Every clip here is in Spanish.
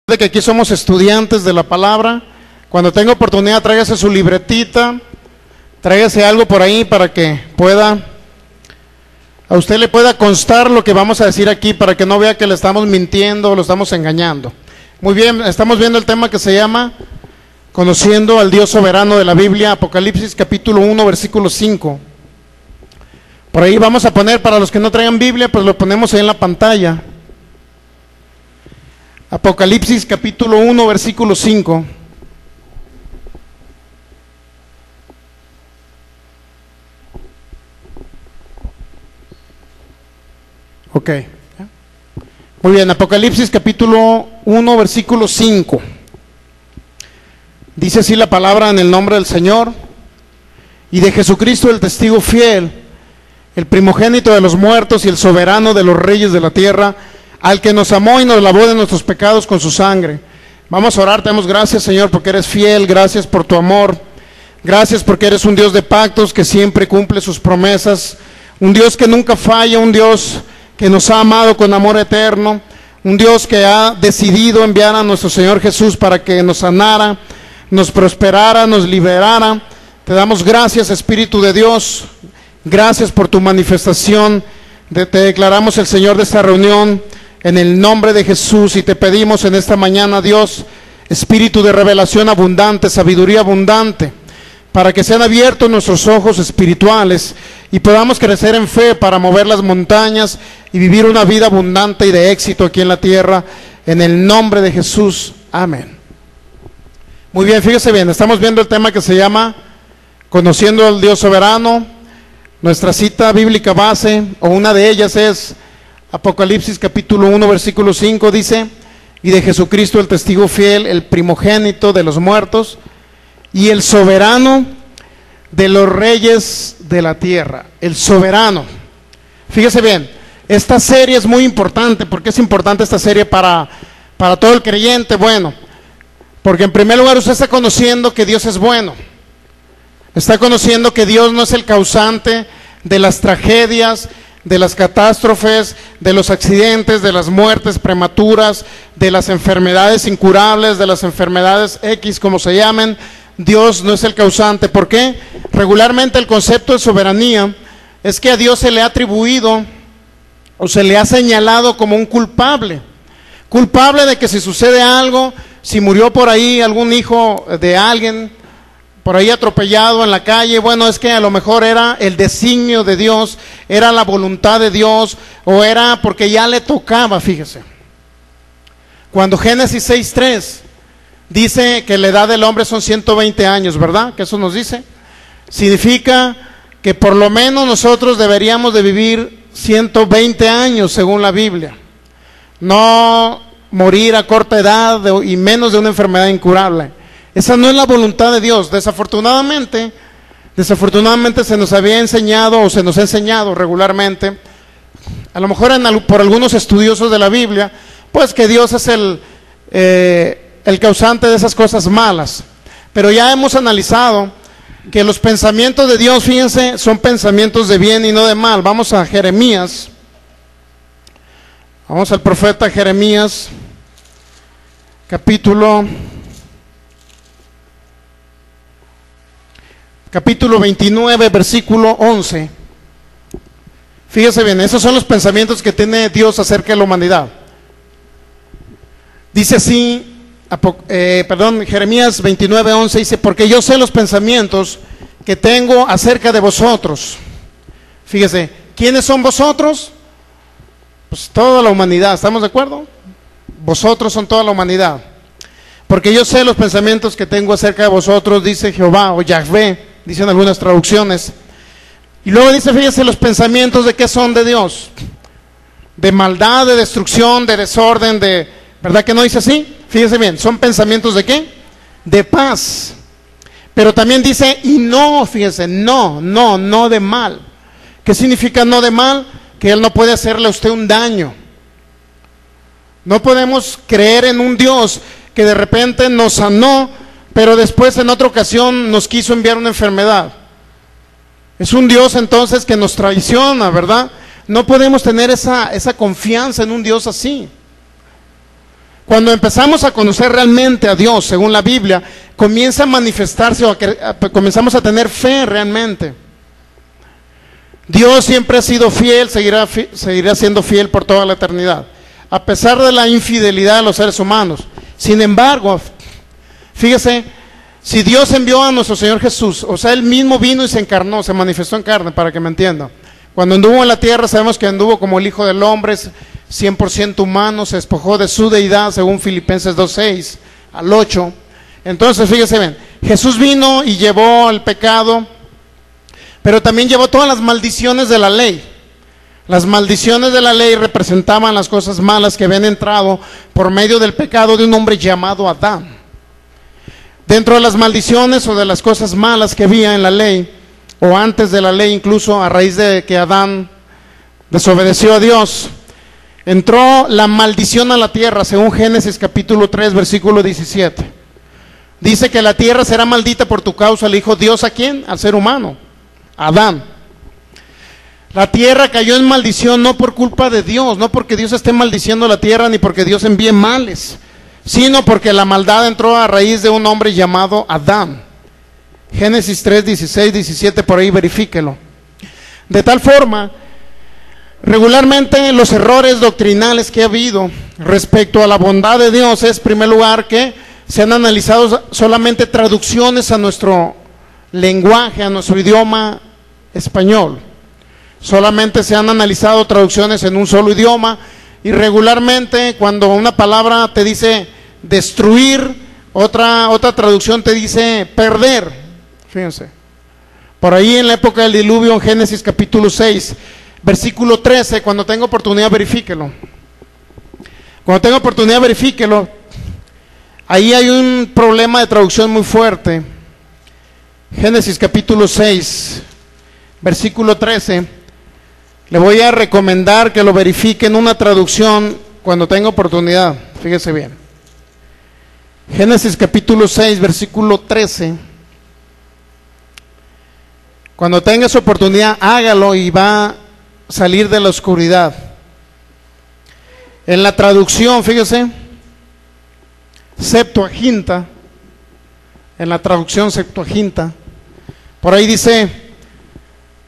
De que aquí somos estudiantes de la palabra. Cuando tenga oportunidad, tráigase su libretita, tráigase algo por ahí para que a usted le pueda constar lo que vamos a decir aquí, para que no vea que le estamos mintiendo o lo estamos engañando. Muy bien, estamos viendo el tema que se llama Conociendo al Dios Soberano de la Biblia, Apocalipsis capítulo 1, versículo 5. Por ahí vamos a poner, para los que no traigan Biblia, pues lo ponemos ahí en la pantalla. Apocalipsis capítulo 1, versículo 5. Ok. Muy bien, Apocalipsis capítulo 1, versículo 5. Dice así la palabra en el nombre del Señor y de Jesucristo, el testigo fiel, el primogénito de los muertos y el soberano de los reyes de la tierra, al que nos amó y nos lavó de nuestros pecados con su sangre. Vamos a orar. Te damos gracias, Señor, porque eres fiel. Gracias por tu amor. Gracias porque eres un Dios de pactos que siempre cumple sus promesas. Un Dios que nunca falla, un Dios que nos ha amado con amor eterno. Un Dios que ha decidido enviar a nuestro Señor Jesús para que nos sanara, nos prosperara, nos liberara. Te damos gracias, Espíritu de Dios. Gracias por tu manifestación. Te declaramos el Señor de esta reunión en el nombre de Jesús, y te pedimos en esta mañana, Dios, espíritu de revelación abundante, sabiduría abundante, para que sean abiertos nuestros ojos espirituales y podamos crecer en fe para mover las montañas y vivir una vida abundante y de éxito aquí en la tierra, en el nombre de Jesús. Amén. Muy bien, fíjese bien, estamos viendo el tema que se llama Conociendo al Dios Soberano. Nuestra cita bíblica base, o una de ellas, es Apocalipsis capítulo 1, versículo 5, dice: y de Jesucristo, el testigo fiel, el primogénito de los muertos y el soberano de los reyes de la tierra. El soberano. Fíjese bien, esta serie es muy importante. ¿Por qué es importante esta serie para todo el creyente? Bueno, porque en primer lugar usted está conociendo que Dios es bueno. Está conociendo que Dios no es el causante de las tragedias, de las catástrofes, de los accidentes, de las muertes prematuras, de las enfermedades incurables, de las enfermedades X, como se llamen. Dios no es el causante. ¿Por qué? Regularmente el concepto de soberanía es que a Dios se le ha atribuido o se le ha señalado como un culpable. Culpable de que si sucede algo, si murió por ahí algún hijo de alguien, por ahí atropellado en la calle, bueno, es que a lo mejor era el designio de Dios, era la voluntad de Dios, o era porque ya le tocaba. Fíjese, cuando Génesis 6:3 dice que la edad del hombre son 120 años, ¿verdad? Que eso nos dice, significa que por lo menos nosotros deberíamos de vivir 120 años según la Biblia, no morir a corta edad y menos de una enfermedad incurable. Esa no es la voluntad de Dios. Desafortunadamente se nos había enseñado, o se nos ha enseñado regularmente, a lo mejor por algunos estudiosos de la Biblia, pues que Dios es el causante de esas cosas malas. Pero ya hemos analizado que los pensamientos de Dios, fíjense, son pensamientos de bien y no de mal. Vamos a Jeremías, vamos al profeta Jeremías, capítulo 29, versículo 11. Fíjese bien, esos son los pensamientos que tiene Dios acerca de la humanidad. Dice así, Jeremías 29, 11, dice: porque yo sé los pensamientos que tengo acerca de vosotros. Fíjese, ¿quiénes son vosotros? Pues toda la humanidad, ¿estamos de acuerdo? Vosotros son toda la humanidad. Porque yo sé los pensamientos que tengo acerca de vosotros, dice Jehová, o Yahvé, dicen algunas traducciones. Y luego dice, fíjese, los pensamientos de qué son de Dios: de maldad, de destrucción, de desorden, ¿verdad que no dice así? Fíjese bien, son pensamientos de qué? De paz. Pero también dice, y no, fíjese, no de mal. ¿Qué significa no de mal? Que Él no puede hacerle a usted un daño. No podemos creer en un Dios que de repente nos sanó, pero después en otra ocasión nos quiso enviar una enfermedad. Es un Dios entonces que nos traiciona, ¿verdad? No podemos tener esa confianza en un Dios así. Cuando empezamos a conocer realmente a Dios, según la Biblia, comienza a manifestarse comenzamos a tener fe realmente. Dios siempre ha sido fiel, seguirá siendo fiel por toda la eternidad, a pesar de la infidelidad de los seres humanos. Sin embargo, fíjese, si Dios envió a nuestro Señor Jesús, o sea, Él mismo vino y se encarnó, se manifestó en carne, para que me entiendan. Cuando anduvo en la tierra, sabemos que anduvo como el Hijo del Hombre, 100% humano, se despojó de su deidad, según Filipenses 2:6 al 8. Entonces, fíjese bien, Jesús vino y llevó el pecado, pero también llevó todas las maldiciones de la ley. Las maldiciones de la ley representaban las cosas malas que habían entrado por medio del pecado de un hombre llamado Adán. Dentro de las maldiciones o de las cosas malas que había en la ley, o antes de la ley incluso, a raíz de que Adán desobedeció a Dios, entró la maldición a la tierra, según Génesis capítulo 3, versículo 17. Dice que la tierra será maldita por tu causa. Le dijo Dios, ¿a quién? Al ser humano, Adán. La tierra cayó en maldición no por culpa de Dios, no porque Dios esté maldiciendo la tierra, ni porque Dios envíe males, sino porque la maldad entró a raíz de un hombre llamado Adán. Génesis 3, 16, 17, por ahí verifíquelo. De tal forma, regularmente los errores doctrinales que ha habido respecto a la bondad de Dios es, en primer lugar, que se han analizado solamente traducciones a nuestro lenguaje, a nuestro idioma español. Solamente se han analizado traducciones en un solo idioma, y regularmente cuando una palabra te dice destruir, otra traducción te dice perder. Fíjense, por ahí en la época del diluvio, en Génesis capítulo 6, versículo 13, cuando tenga oportunidad verifíquelo. Cuando tenga oportunidad verifíquelo. Ahí hay un problema de traducción muy fuerte. Génesis capítulo 6, versículo 13. Le voy a recomendar que lo verifique en una traducción cuando tenga oportunidad. Fíjese bien. Génesis capítulo 6, versículo 13. Cuando tenga esa oportunidad, hágalo y va a salir de la oscuridad. En la traducción, fíjese, Septuaginta, en la traducción Septuaginta, por ahí dice,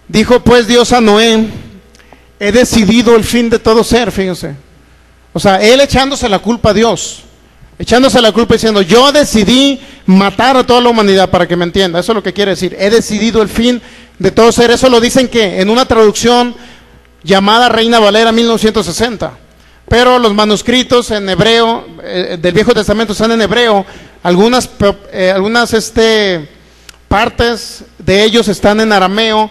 dijo pues Dios a Noé, he decidido el fin de todo ser. Fíjense, o sea, él echándose la culpa a Dios, echándose la culpa diciendo, yo decidí matar a toda la humanidad, para que me entienda. Eso es lo que quiere decir, he decidido el fin de todo ser. Eso lo dicen que en una traducción llamada Reina Valera 1960, pero los manuscritos en hebreo del Viejo Testamento están en hebreo. Algunas partes de ellos están en arameo,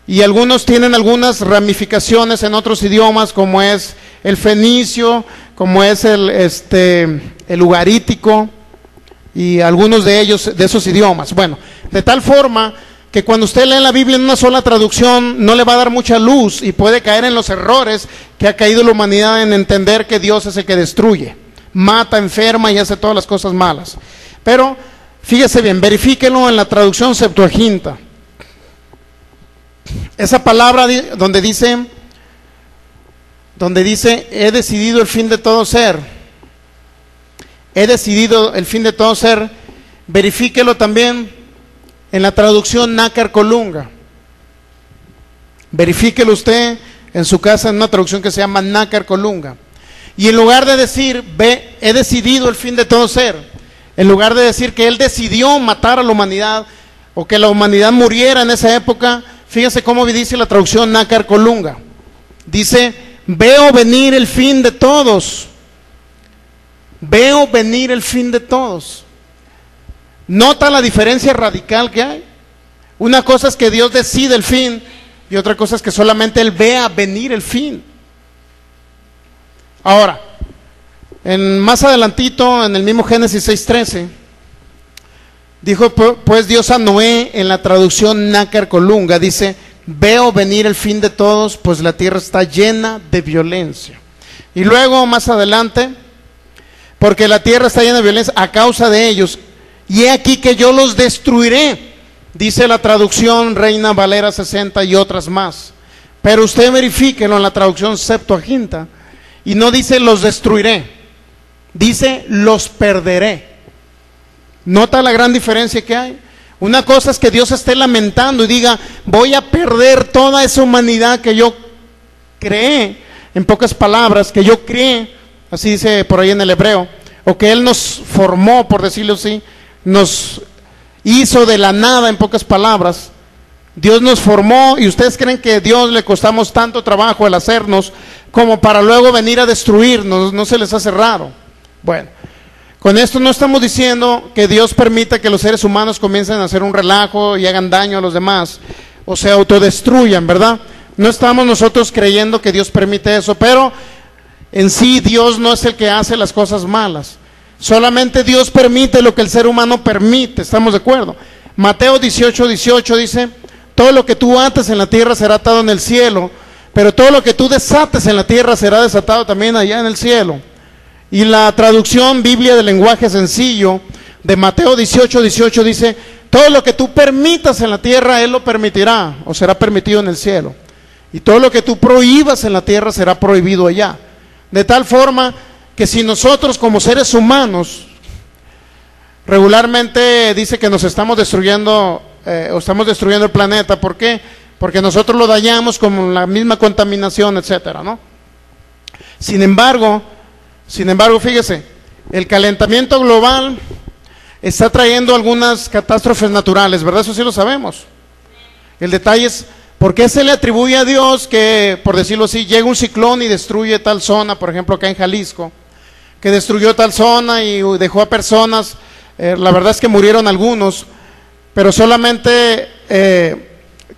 y algunos tienen algunas ramificaciones en otros idiomas, como es el fenicio, como es el ugarítico, y algunos de ellos, de esos idiomas. Bueno, de tal forma que cuando usted lee la Biblia en una sola traducción, no le va a dar mucha luz, y puede caer en los errores que ha caído la humanidad en entender que Dios es el que destruye, mata, enferma y hace todas las cosas malas. Pero fíjese bien, verifíquelo en la traducción Septuaginta. Esa palabra donde dice he decidido el fin de todo ser, he decidido el fin de todo ser, verifíquelo también en la traducción Nácar Colunga. Verifíquelo usted en su casa en una traducción que se llama Nácar Colunga. Y en lugar de decir, he decidido el fin de todo ser, en lugar de decir que él decidió matar a la humanidad, o que la humanidad muriera en esa época, fíjense cómo dice la traducción Nácar Colunga. Dice, veo venir el fin de todos. Veo venir el fin de todos. ¿Nota la diferencia radical que hay? Una cosa es que Dios decide el fin, y otra cosa es que solamente Él vea venir el fin. Ahora, más adelantito, en el mismo Génesis 6:13, dijo pues Dios a Noé, en la traducción Nácar Colunga, dice, veo venir el fin de todos, pues la tierra está llena de violencia. Y luego, más adelante, porque la tierra está llena de violencia a causa de ellos, y he aquí que yo los destruiré, dice la traducción Reina Valera 60 y otras más. Pero usted verifíquelo en la traducción Septuaginta, y no dice los destruiré, Dice, los perderé. ¿Nota la gran diferencia que hay? Una cosa es que Dios esté lamentando y diga, voy a perder toda esa humanidad que yo creé, en pocas palabras, que yo creé, así dice por ahí en el hebreo, o que Él nos formó, por decirlo así, nos hizo de la nada, en pocas palabras. Dios nos formó y ustedes creen que a Dios le costamos tanto trabajo el hacernos como para luego venir a destruirnos. ¿No se les hace raro? Bueno, con esto no estamos diciendo que Dios permita que los seres humanos comiencen a hacer un relajo y hagan daño a los demás o se autodestruyan, ¿verdad? No estamos nosotros creyendo que Dios permite eso, pero en sí Dios no es el que hace las cosas malas. Solamente Dios permite lo que el ser humano permite, ¿estamos de acuerdo? Mateo 18:18 dice, todo lo que tú ates en la tierra será atado en el cielo, pero todo lo que tú desates en la tierra será desatado también allá en el cielo. Y la traducción Biblia del lenguaje sencillo de Mateo 18:18 dice, todo lo que tú permitas en la tierra, Él lo permitirá, o será permitido en el cielo. Y todo lo que tú prohíbas en la tierra será prohibido allá. De tal forma que si nosotros como seres humanos, regularmente dice que nos estamos destruyendo, o estamos destruyendo el planeta, ¿por qué? Porque nosotros lo dañamos con la misma contaminación, etcétera, ¿no? Sin embargo, fíjese, el calentamiento global está trayendo algunas catástrofes naturales, ¿verdad? Eso sí lo sabemos. El detalle es, ¿por qué se le atribuye a Dios que, por decirlo así, llega un ciclón y destruye tal zona, por ejemplo acá en Jalisco, que destruyó tal zona y dejó a personas, la verdad es que murieron algunos, pero solamente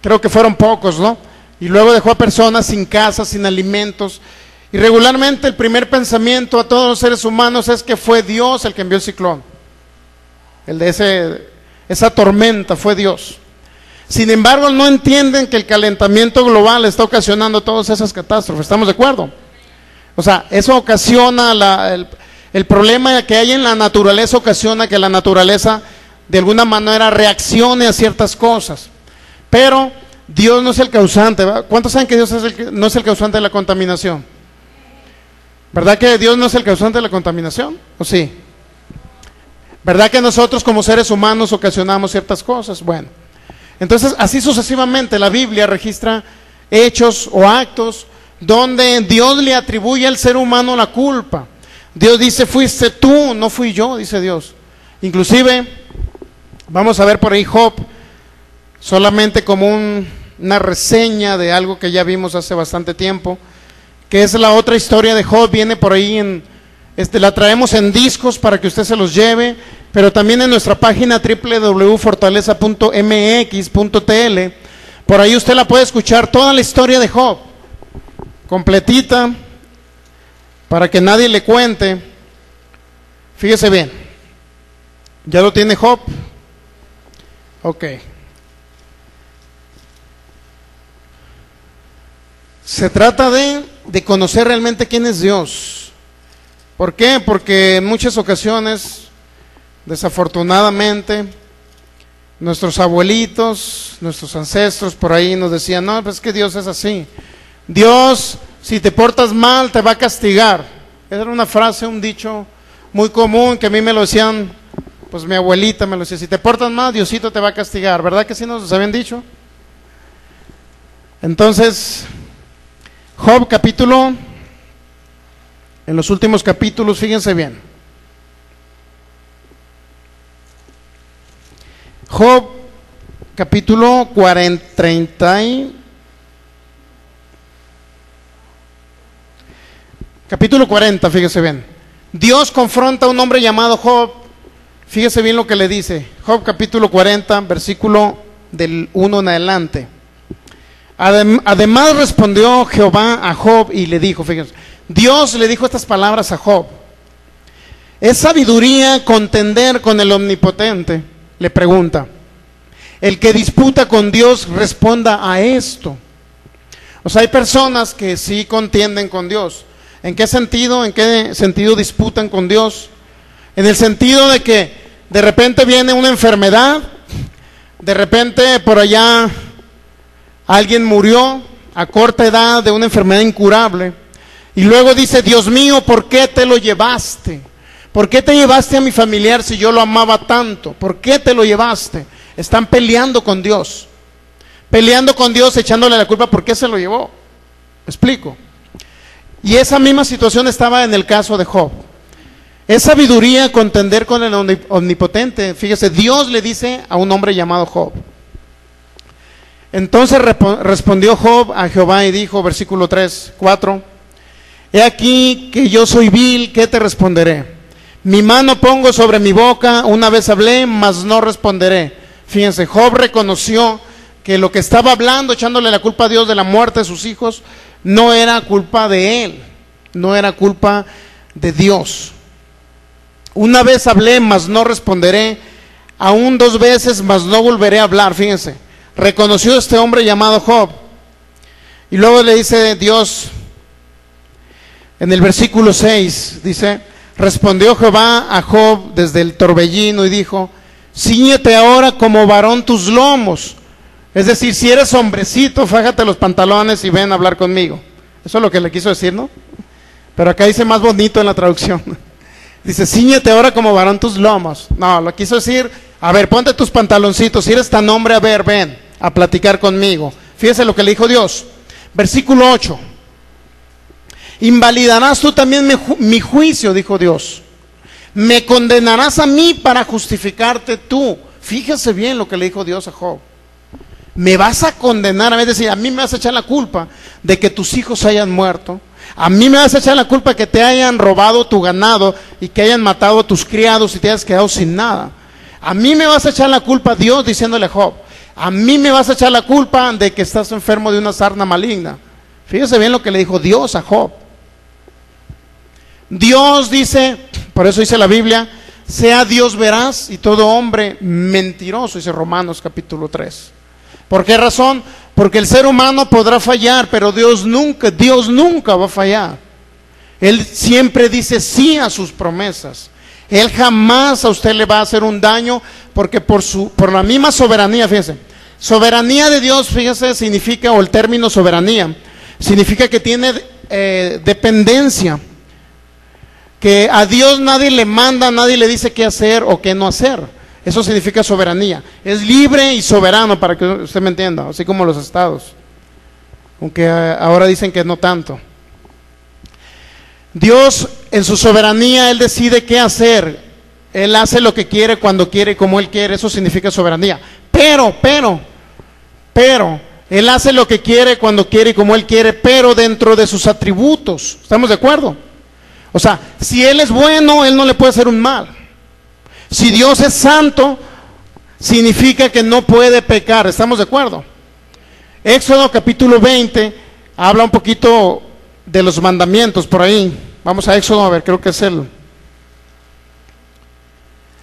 creo que fueron pocos, ¿no? Y luego dejó a personas sin casa, sin alimentos. Y regularmente el primer pensamiento a todos los seres humanos es que fue Dios el que envió el ciclón. El de esa tormenta fue Dios. Sin embargo, no entienden que el calentamiento global está ocasionando todas esas catástrofes. ¿Estamos de acuerdo? O sea, eso ocasiona el problema que hay en la naturaleza, ocasiona que la naturaleza de alguna manera reaccione a ciertas cosas. Pero Dios no es el causante, ¿verdad? ¿Cuántos saben que Dios no es el causante de la contaminación? ¿Verdad que Dios no es el causante de la contaminación? ¿O sí? ¿Verdad que nosotros como seres humanos ocasionamos ciertas cosas? Bueno, entonces así sucesivamente la Biblia registra hechos o actos donde Dios le atribuye al ser humano la culpa. Dios dice, fuiste tú, no fui yo, dice Dios. Inclusive, vamos a ver por ahí Job, solamente como una reseña de algo que ya vimos hace bastante tiempo, que es la otra historia de Job, viene por ahí la traemos en discos para que usted se los lleve, pero también en nuestra página www.fortaleza.mx.tl, por ahí usted la puede escuchar toda la historia de Job, completita, para que nadie le cuente. Fíjese bien, ¿ya lo tiene Job? Ok. Se trata de conocer realmente quién es Dios. ¿Por qué? Porque en muchas ocasiones, desafortunadamente, nuestros abuelitos, nuestros ancestros por ahí nos decían, no, pues es que Dios es así. Dios, si te portas mal, te va a castigar. Esa era una frase, un dicho muy común que a mí me lo decían, pues mi abuelita me lo decía, si te portas mal, Diosito te va a castigar. ¿Verdad que sí nos habían dicho? Entonces, Job capítulo, en los últimos capítulos, fíjense bien. Job capítulo 40, capítulo 40, fíjese bien. Dios confronta a un hombre llamado Job. Fíjese bien lo que le dice. Job capítulo 40, versículo del 1 en adelante. Además respondió Jehová a Job y le dijo, fíjense, Dios le dijo estas palabras a Job. ¿Es sabiduría contender con el omnipotente? Le pregunta. El que disputa con Dios responda a esto. O sea, hay personas que sí contienden con Dios. ¿En qué sentido? ¿En qué sentido disputan con Dios? En el sentido de que de repente viene una enfermedad, de repente por allá alguien murió a corta edad de una enfermedad incurable, y luego dice, Dios mío, ¿por qué te lo llevaste? ¿Por qué te llevaste a mi familiar si yo lo amaba tanto? ¿Por qué te lo llevaste? Están peleando con Dios. Peleando con Dios, echándole la culpa. ¿Por qué se lo llevó? ¿Me explico? Y esa misma situación estaba en el caso de Job. Es sabiduría contender con el omnipotente. Fíjese, Dios le dice a un hombre llamado Job. Entonces respondió Job a Jehová y dijo, versículo 4, he aquí que yo soy vil, ¿qué te responderé? Mi mano pongo sobre mi boca, una vez hablé, mas no responderé. Fíjense, Job reconoció que lo que estaba hablando, echándole la culpa a Dios de la muerte de sus hijos, no era culpa de él, no era culpa de Dios. Una vez hablé, mas no responderé, aún 2 veces, mas no volveré a hablar. Fíjense, reconoció este hombre llamado Job. Y luego le dice Dios, en el versículo 6, dice, respondió Jehová a Job desde el torbellino y dijo, cíñete ahora como varón tus lomos. Es decir, si eres hombrecito, fájate los pantalones y ven a hablar conmigo. Eso es lo que le quiso decir, ¿no? Pero acá dice más bonito en la traducción. Dice, cíñete ahora como varón tus lomos. No, lo quiso decir, a ver, ponte tus pantaloncitos. Si eres tan hombre, a ver, ven a platicar conmigo. Fíjese lo que le dijo Dios. Versículo 8. Invalidarás tú también mi juicio, dijo Dios. Me condenarás a mí para justificarte tú. Fíjese bien lo que le dijo Dios a Job. Me vas a condenar, es decir, a mí me vas a echar la culpa de que tus hijos hayan muerto. A mí me vas a echar la culpa de que te hayan robado tu ganado y que hayan matado a tus criados y te hayas quedado sin nada. A mí me vas a echar la culpa, Dios diciéndole a Job, a mí me vas a echar la culpa de que estás enfermo de una sarna maligna. Fíjese bien lo que le dijo Dios a Job. Dios dice, por eso dice la Biblia, sea Dios veraz y todo hombre mentiroso, dice Romanos capítulo 3. ¿Por qué razón? Porque el ser humano podrá fallar, pero Dios nunca va a fallar. Él siempre dice sí a sus promesas. Él jamás a usted le va a hacer un daño, porque por la misma soberanía, fíjese, soberanía de Dios, fíjese, significa, o el término soberanía, significa que tiene dependencia, que a Dios nadie le manda, nadie le dice qué hacer o qué no hacer. Eso significa soberanía. Es libre y soberano, para que usted me entienda, así como los estados, aunque ahora dicen que no tanto. Dios en su soberanía, Él decide qué hacer. Él hace lo que quiere, cuando quiere, como Él quiere. Eso significa soberanía. Pero Él hace lo que quiere, cuando quiere y como Él quiere, pero dentro de sus atributos. ¿Estamos de acuerdo? O sea, si Él es bueno, Él no le puede hacer un mal. Si Dios es santo, significa que no puede pecar. ¿Estamos de acuerdo? Éxodo capítulo 20 habla un poquito de los mandamientos por ahí. Vamos a Éxodo, a ver, creo que es el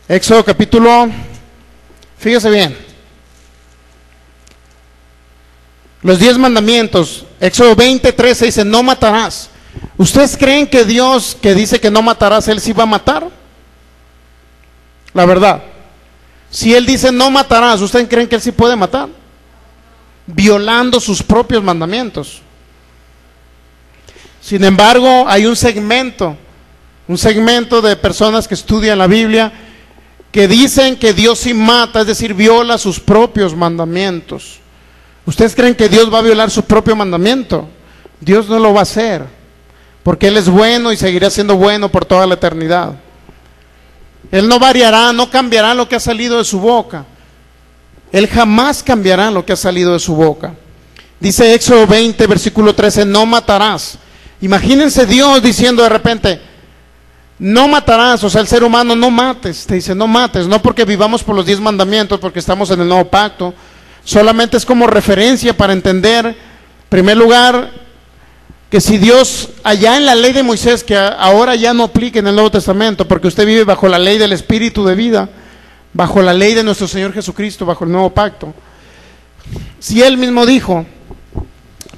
Éxodo capítulo, fíjese bien, los 10 mandamientos. Éxodo 20:13 dice, no matarás. ¿Ustedes creen que Dios, que dice que no matarás, Él sí va a matar? La verdad, si Él dice no matarás, ¿ustedes creen que Él sí puede matar? Violando sus propios mandamientos. Sin embargo, hay un segmento de personas que estudian la Biblia que dicen que Dios sí mata, es decir, viola sus propios mandamientos. ¿Ustedes creen que Dios va a violar su propio mandamiento? Dios no lo va a hacer, porque Él es bueno y seguirá siendo bueno por toda la eternidad. Él no variará, no cambiará lo que ha salido de su boca. Él jamás cambiará lo que ha salido de su boca. Dice Éxodo 20, versículo 13, no matarás. Imagínense Dios diciendo de repente, no matarás, o sea, el ser humano, no mates. Te dice, no mates, no porque vivamos por los 10 mandamientos, porque estamos en el nuevo pacto. Solamente es como referencia para entender, en primer lugar, que si Dios, allá en la ley de Moisés, que ahora ya no aplica en el Nuevo Testamento, porque usted vive bajo la ley del Espíritu de vida, bajo la ley de nuestro Señor Jesucristo, bajo el nuevo pacto. Si Él mismo dijo,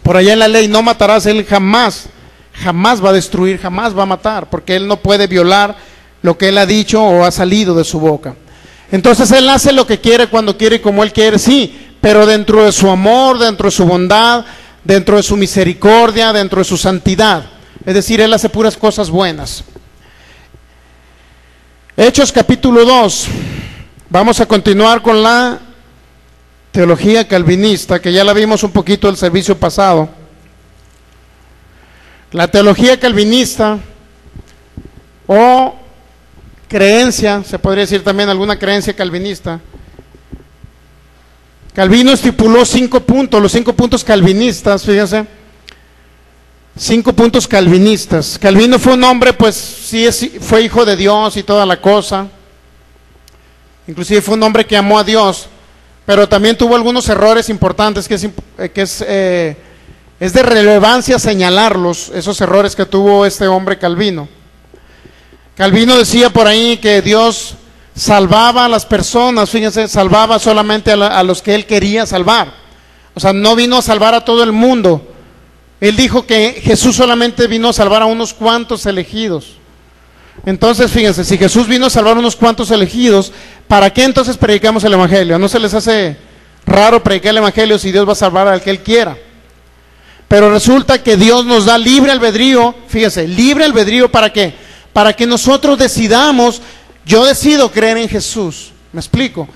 por allá en la ley, no matarás, Él jamás va a destruir, jamás va a matar, porque Él no puede violar lo que Él ha dicho o ha salido de su boca. Entonces Él hace lo que quiere, cuando quiere y como Él quiere, sí, pero dentro de su amor, dentro de su bondad, dentro de su misericordia, dentro de su santidad. Es decir, Él hace puras cosas buenas. Hechos capítulo 2. Vamos a continuar con la teología calvinista, que ya la vimos un poquito el servicio pasado. La teología calvinista, o creencia, se podría decir también alguna creencia calvinista. Calvino estipuló 5 puntos, los 5 puntos calvinistas, fíjense, 5 puntos calvinistas. Calvino fue un hombre, pues sí, fue hijo de Dios y toda la cosa, inclusive fue un hombre que amó a Dios, pero también tuvo algunos errores importantes que es de relevancia señalarlos, esos errores que tuvo este hombre Calvino. Calvino decía por ahí que Dios salvaba a las personas, fíjense, salvaba solamente a los que él quería salvar. O sea, no vino a salvar a todo el mundo. Él dijo que Jesús solamente vino a salvar a unos cuantos elegidos. Entonces, fíjense, si Jesús vino a salvar a unos cuantos elegidos, ¿para qué entonces predicamos el Evangelio? ¿No se les hace raro predicar el Evangelio si Dios va a salvar al que Él quiera? Pero resulta que Dios nos da libre albedrío, fíjense, libre albedrío, ¿para qué? Para que nosotros decidamos. Yo decido creer en Jesús, ¿me explico?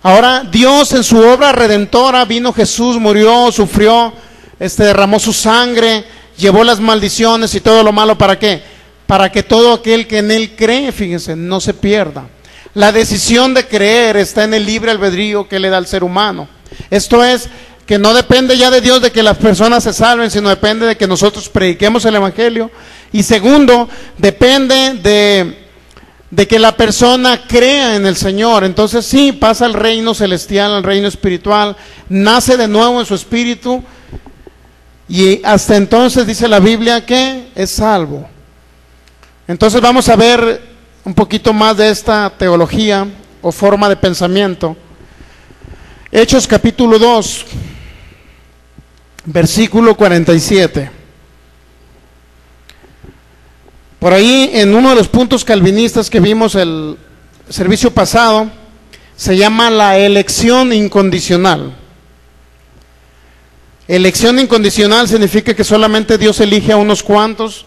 Ahora Dios en su obra redentora vino Jesús, murió, sufrió, derramó su sangre, llevó las maldiciones y todo lo malo, ¿para qué? Para que todo aquel que en Él cree, fíjense, no se pierda. La decisión de creer está en el libre albedrío que le da al ser humano. Esto es, que no depende ya de Dios de que las personas se salven, sino depende de que nosotros prediquemos el Evangelio. Y segundo, depende de que la persona crea en el Señor. Entonces sí, pasa al reino celestial, al reino espiritual, nace de nuevo en su espíritu, y hasta entonces dice la Biblia que es salvo. Entonces vamos a ver un poquito más de esta teología o forma de pensamiento. Hechos capítulo 2, versículo 47. Por ahí, en uno de los puntos calvinistas que vimos el servicio pasado, se llama la elección incondicional. Elección incondicional significa que solamente Dios elige a unos cuantos.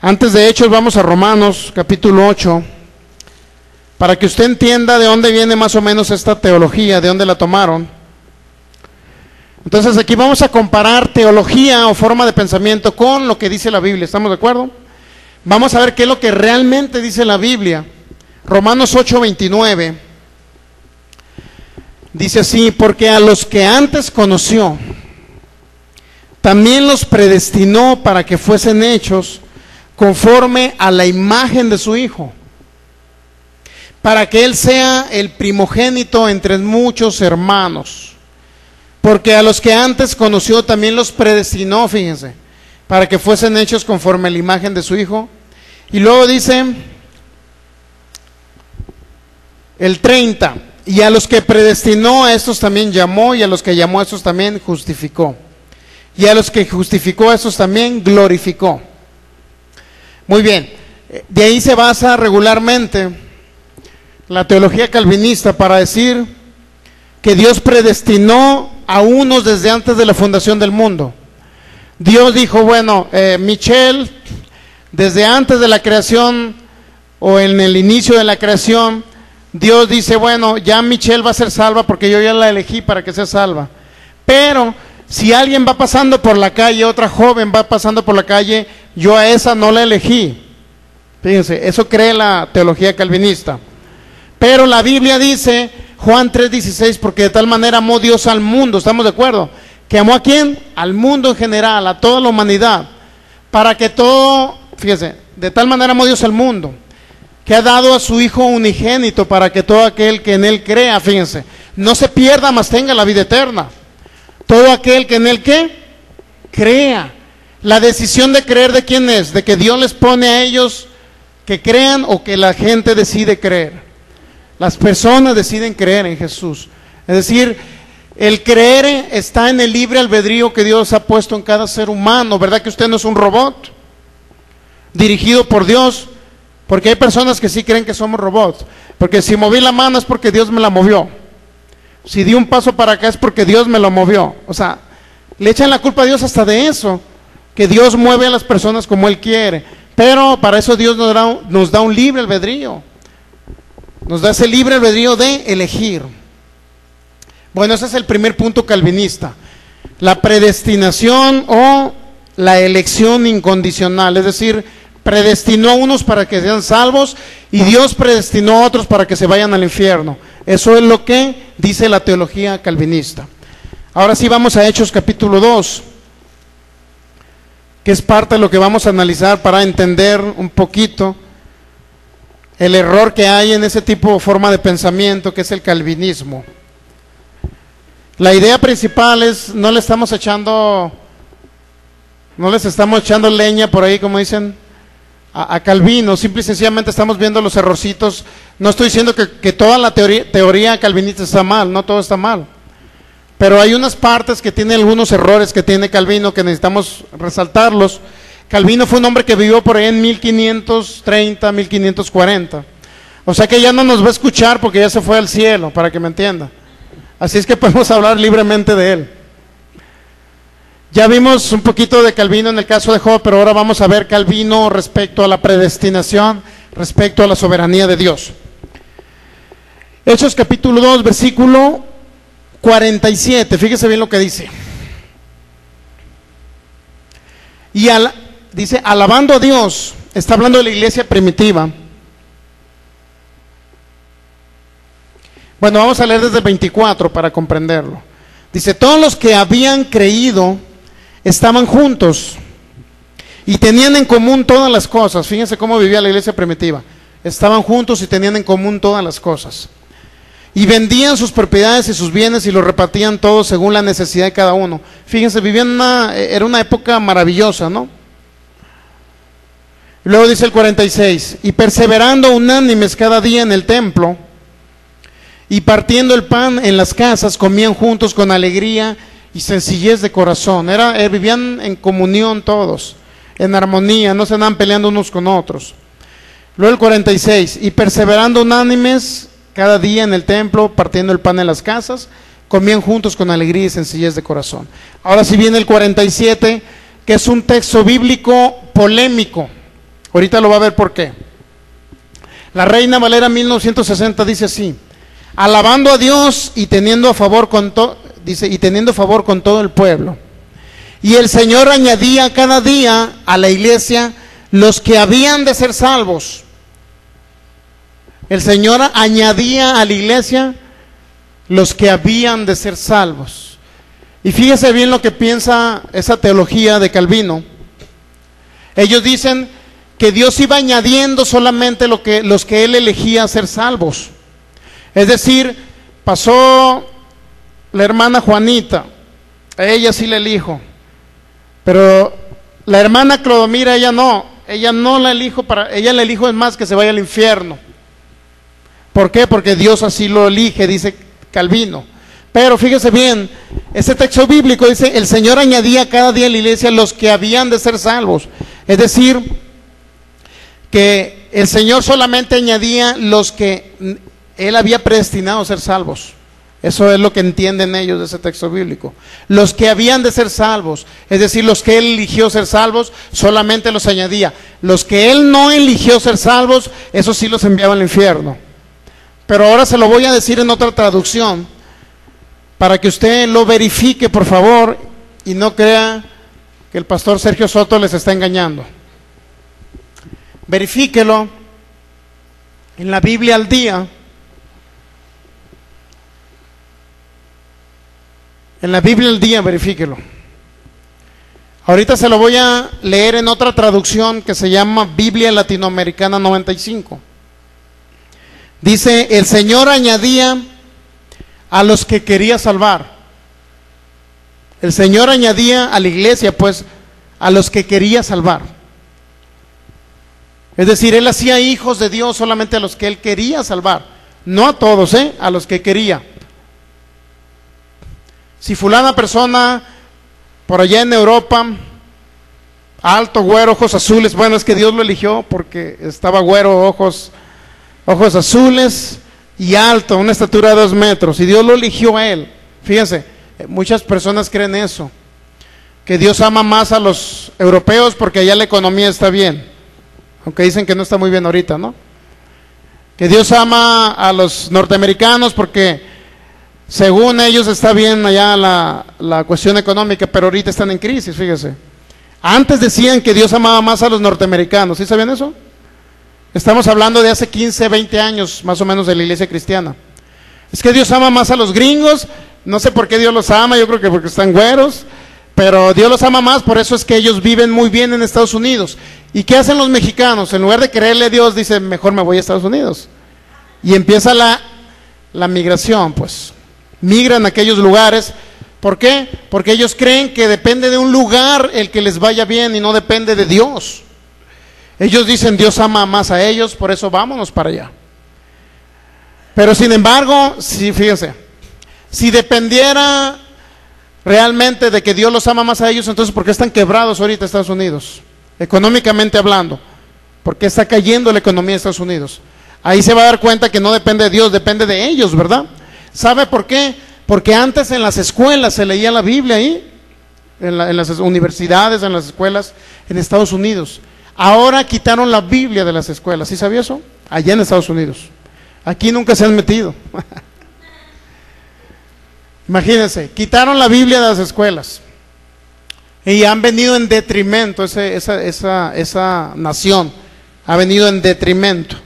Antes de Hechos vamos a Romanos capítulo 8, para que usted entienda de dónde viene más o menos esta teología, de dónde la tomaron. Entonces aquí vamos a comparar teología o forma de pensamiento con lo que dice la Biblia, ¿estamos de acuerdo? Vamos a ver qué es lo que realmente dice la Biblia. Romanos 8:29 dice así: porque a los que antes conoció, también los predestinó para que fuesen hechos conforme a la imagen de su Hijo, para que Él sea el primogénito entre muchos hermanos. Porque a los que antes conoció también los predestinó, fíjense, para que fuesen hechos conforme a la imagen de su Hijo. Y luego dice el 30, y a los que predestinó a estos también llamó, y a los que llamó a estos también justificó, y a los que justificó a estos también glorificó. Muy bien, de ahí se basa regularmente la teología calvinista para decir que Dios predestinó a unos desde antes de la fundación del mundo. Dios dijo, bueno, Michelle, desde antes de la creación o en el inicio de la creación, Dios dice, bueno, ya Michelle va a ser salva porque yo ya la elegí para que sea salva. Pero si alguien va pasando por la calle, otra joven va pasando por la calle, yo a esa no la elegí. Fíjense, eso cree la teología calvinista. Pero la Biblia dice, Juan 3:16, porque de tal manera amó Dios al mundo, ¿estamos de acuerdo? ¿Que amó a quién? Al mundo en general, a toda la humanidad, para que todo, fíjese, de tal manera amó Dios al mundo, que ha dado a su Hijo unigénito, para que todo aquel que en Él crea, fíjense, no se pierda, mas tenga la vida eterna. Todo aquel que en Él, ¿qué? Crea. La decisión de creer, ¿de quién es? De que Dios les pone a ellos que crean, o que la gente decide creer. Las personas deciden creer en Jesús. Es decir, el creer está en el libre albedrío que Dios ha puesto en cada ser humano. ¿Verdad que usted no es un robot dirigido por Dios? Porque hay personas que sí creen que somos robots. Porque si moví la mano es porque Dios me la movió. Si di un paso para acá es porque Dios me lo movió. O sea, le echan la culpa a Dios hasta de eso, que Dios mueve a las personas como Él quiere. Pero para eso Dios nos da un libre albedrío. Nos da ese libre albedrío de elegir. Bueno, ese es el primer punto calvinista. La predestinación o la elección incondicional, es decir, predestinó a unos para que sean salvos y Dios predestinó a otros para que se vayan al infierno. Eso es lo que dice la teología calvinista. Ahora sí vamos a Hechos capítulo 2, que es parte de lo que vamos a analizar para entender un poquito el error que hay en ese tipo de forma de pensamiento que es el calvinismo. La idea principal es, no les estamos echando leña por ahí, como dicen, a Calvino. Simple y sencillamente estamos viendo los errorcitos. No estoy diciendo que toda la teoría calvinista está mal, no todo está mal, pero hay unas partes que tiene algunos errores que tiene Calvino que necesitamos resaltarlos. Calvino fue un hombre que vivió por ahí en 1530, 1540, o sea que ya no nos va a escuchar porque ya se fue al cielo, para que me entienda. Así es que podemos hablar libremente de él. Ya vimos un poquito de Calvino en el caso de Job, pero ahora vamos a ver Calvino respecto a la predestinación, respecto a la soberanía de Dios. Hechos capítulo 2, versículo 47, fíjese bien lo que dice. Dice, alabando a Dios, está hablando de la iglesia primitiva. Bueno, vamos a leer desde el 24 para comprenderlo. Dice, todos los que habían creído estaban juntos y tenían en común todas las cosas. Fíjense cómo vivía la iglesia primitiva. Estaban juntos y tenían en común todas las cosas. Y vendían sus propiedades y sus bienes y los repartían todos según la necesidad de cada uno. Fíjense, vivían era una época maravillosa, ¿no? Y luego dice el 46, y perseverando unánimes cada día en el templo, y partiendo el pan en las casas, comían juntos con alegría y sencillez de corazón. Vivían en comunión todos, en armonía, no se andaban peleando unos con otros. Luego el 46, y perseverando unánimes cada día en el templo, partiendo el pan en las casas, comían juntos con alegría y sencillez de corazón. Ahora sí viene el 47, que es un texto bíblico polémico. Ahorita lo va a ver por qué. La Reina Valera 1960 dice así: alabando a Dios y teniendo favor con todo el pueblo. Y el Señor añadía cada día a la iglesia los que habían de ser salvos. El Señor añadía a la iglesia los que habían de ser salvos. Y fíjese bien lo que piensa esa teología de Calvino. Ellos dicen que Dios iba añadiendo solamente los que Él elegía ser salvos. Es decir, pasó la hermana Juanita, a ella sí la elijo, pero la hermana Clodomira, ella no la elijo, ella la elijo es más que se vaya al infierno. ¿Por qué? Porque Dios así lo elige, dice Calvino. Pero fíjese bien, ese texto bíblico dice, el Señor añadía cada día a la iglesia los que habían de ser salvos. Es decir, que el Señor solamente añadía los que Él había predestinado a ser salvos. Eso es lo que entienden ellos de ese texto bíblico. Los que habían de ser salvos, es decir, los que Él eligió ser salvos, solamente los añadía. Los que Él no eligió ser salvos, esos sí los enviaba al infierno. Pero ahora se lo voy a decir en otra traducción, para que usted lo verifique, por favor, y no crea que el pastor Sergio Soto les está engañando. Verifíquelo en la Biblia al día. En la Biblia al día, verifíquelo. Ahorita se lo voy a leer en otra traducción que se llama Biblia Latinoamericana 95. Dice, el Señor añadía a los que quería salvar. El Señor añadía a la iglesia, pues, a los que quería salvar. Es decir, Él hacía hijos de Dios solamente a los que Él quería salvar. No a todos, a los que quería. Si fulana persona por allá en Europa, alto, güero, ojos azules, bueno, es que Dios lo eligió porque estaba güero, ojos azules y alto, una estatura de 2 metros, y Dios lo eligió a él. Fíjense, muchas personas creen eso, que Dios ama más a los europeos porque allá la economía está bien, aunque dicen que no está muy bien ahorita, ¿no? que Dios ama a los norteamericanos porque según ellos está bien allá la cuestión económica, pero ahorita están en crisis, fíjese. Antes decían que Dios amaba más a los norteamericanos, ¿sí sabían eso? Estamos hablando de hace 15, 20 años más o menos de la iglesia cristiana. Es que Dios ama más a los gringos, no sé por qué Dios los ama, yo creo que porque están güeros, pero Dios los ama más, por eso es que ellos viven muy bien en Estados Unidos. ¿Y qué hacen los mexicanos? En lugar de creerle a Dios, dicen, mejor me voy a Estados Unidos. Y empieza la migración, pues. Migran a aquellos lugares. ¿Por qué? Porque ellos creen que depende de un lugar el que les vaya bien y no depende de Dios. Ellos dicen, Dios ama más a ellos, por eso vámonos para allá. Pero sin embargo, sí, fíjense, si dependiera realmente de que Dios los ama más a ellos, entonces ¿por qué están quebrados ahorita Estados Unidos? Económicamente hablando, ¿por qué está cayendo la economía de Estados Unidos? Ahí se va a dar cuenta que no depende de Dios, depende de ellos, ¿verdad? ¿Sabe por qué? Porque antes en las escuelas se leía la Biblia ahí, en las universidades, en las escuelas, en Estados Unidos. Ahora quitaron la Biblia de las escuelas, ¿sí sabía eso? Allá en Estados Unidos. Aquí nunca se han metido. Imagínense, quitaron la Biblia de las escuelas y han venido en detrimento, esa nación ha venido en detrimento.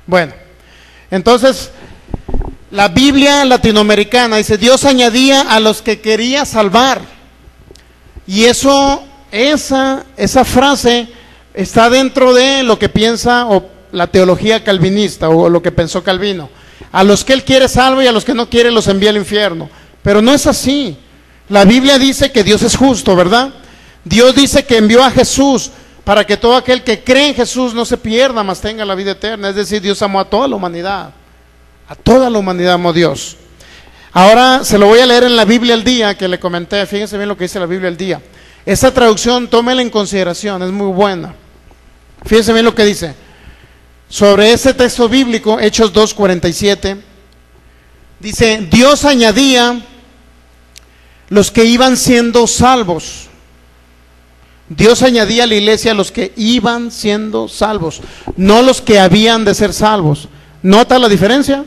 Bueno, entonces la Biblia latinoamericana dice, Dios añadía a los que quería salvar. Y esa frase está dentro de lo que piensa o la teología calvinista o lo que pensó Calvino. A los que él quiere salva y a los que no quiere los envía al infierno. Pero no es así. La Biblia dice que Dios es justo, ¿verdad? Dios dice que envió a Jesús para que todo aquel que cree en Jesús no se pierda, mas tenga la vida eterna. Es decir, Dios amó a toda la humanidad. A toda la humanidad amó Dios. Ahora se lo voy a leer en la Biblia al día que le comenté. Fíjense bien lo que dice la Biblia al día. Esta traducción, tómela en consideración, es muy buena. Fíjense bien lo que dice. Sobre ese texto bíblico, Hechos 2:47, dice, Dios añadía los que iban siendo salvos. Dios añadía a la iglesia a los que iban siendo salvos, no los que habían de ser salvos. ¿Nota la diferencia?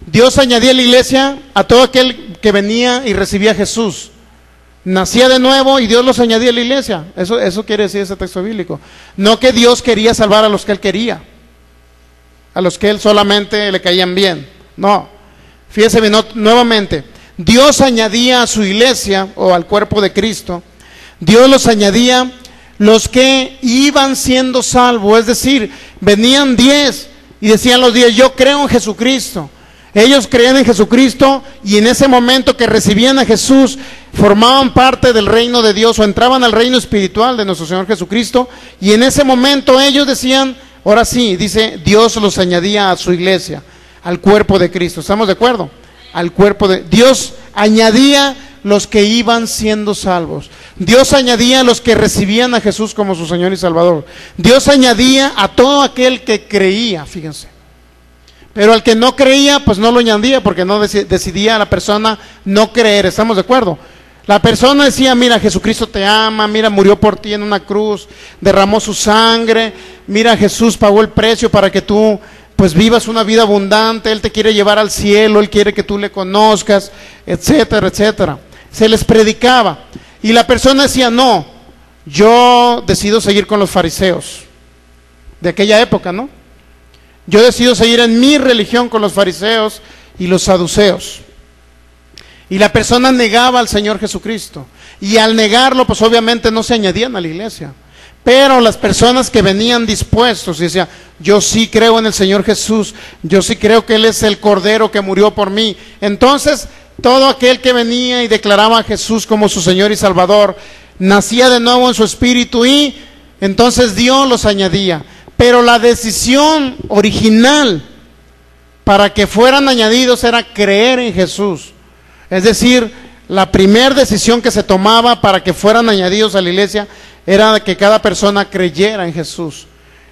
Dios añadía a la iglesia a todo aquel que venía y recibía a Jesús. Nacía de nuevo y Dios los añadía a la iglesia. Eso quiere decir ese texto bíblico. No que Dios quería salvar a los que Él quería, a los que Él solamente le caían bien. No, fíjese bien, nuevamente, Dios añadía a su iglesia o al cuerpo de Cristo, Dios los añadía los que iban siendo salvos, es decir, venían 10 y decían los 10, yo creo en Jesucristo. Ellos creían en Jesucristo y en ese momento que recibían a Jesús, formaban parte del reino de Dios o entraban al reino espiritual de nuestro Señor Jesucristo, y en ese momento ellos decían, ahora sí, dice, Dios los añadía a su iglesia, al cuerpo de Cristo. ¿Estamos de acuerdo? Al cuerpo de Dios añadía los que iban siendo salvos. Dios añadía a los que recibían a Jesús como su Señor y Salvador. Dios añadía a todo aquel que creía, fíjense. Pero al que no creía, pues no lo añadía, porque no decidía la persona no creer. ¿Estamos de acuerdo? La persona decía, mira, Jesucristo te ama, mira, murió por ti en una cruz, derramó su sangre, mira, Jesús pagó el precio para que tú pues vivas una vida abundante, Él te quiere llevar al cielo, Él quiere que tú le conozcas, etcétera, etcétera. Se les predicaba y la persona decía, no, yo decido seguir con los fariseos de aquella época, ¿no? Yo decido seguir en mi religión con los fariseos y los saduceos. Y la persona negaba al Señor Jesucristo. Y al negarlo, pues obviamente no se añadían a la iglesia. Pero las personas que venían dispuestos y decían, yo sí creo en el Señor Jesús, yo sí creo que Él es el Cordero que murió por mí. Entonces, todo aquel que venía y declaraba a Jesús como su Señor y Salvador, nacía de nuevo en su espíritu y entonces Dios los añadía. Pero la decisión original para que fueran añadidos era creer en Jesús. Es decir, la primera decisión que se tomaba para que fueran añadidos a la iglesia era que cada persona creyera en Jesús.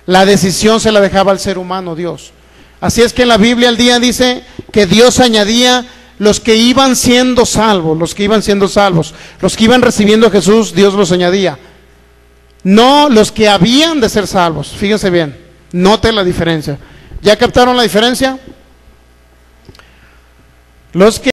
La decisión se la dejaba al ser humano, Dios. Así es que en la Biblia el día dice que Dios añadía los que iban siendo salvos, los que iban siendo salvos, los que iban recibiendo a Jesús, Dios los añadía. No los que habían de ser salvos, fíjense bien, note la diferencia. ¿Ya captaron la diferencia? Los que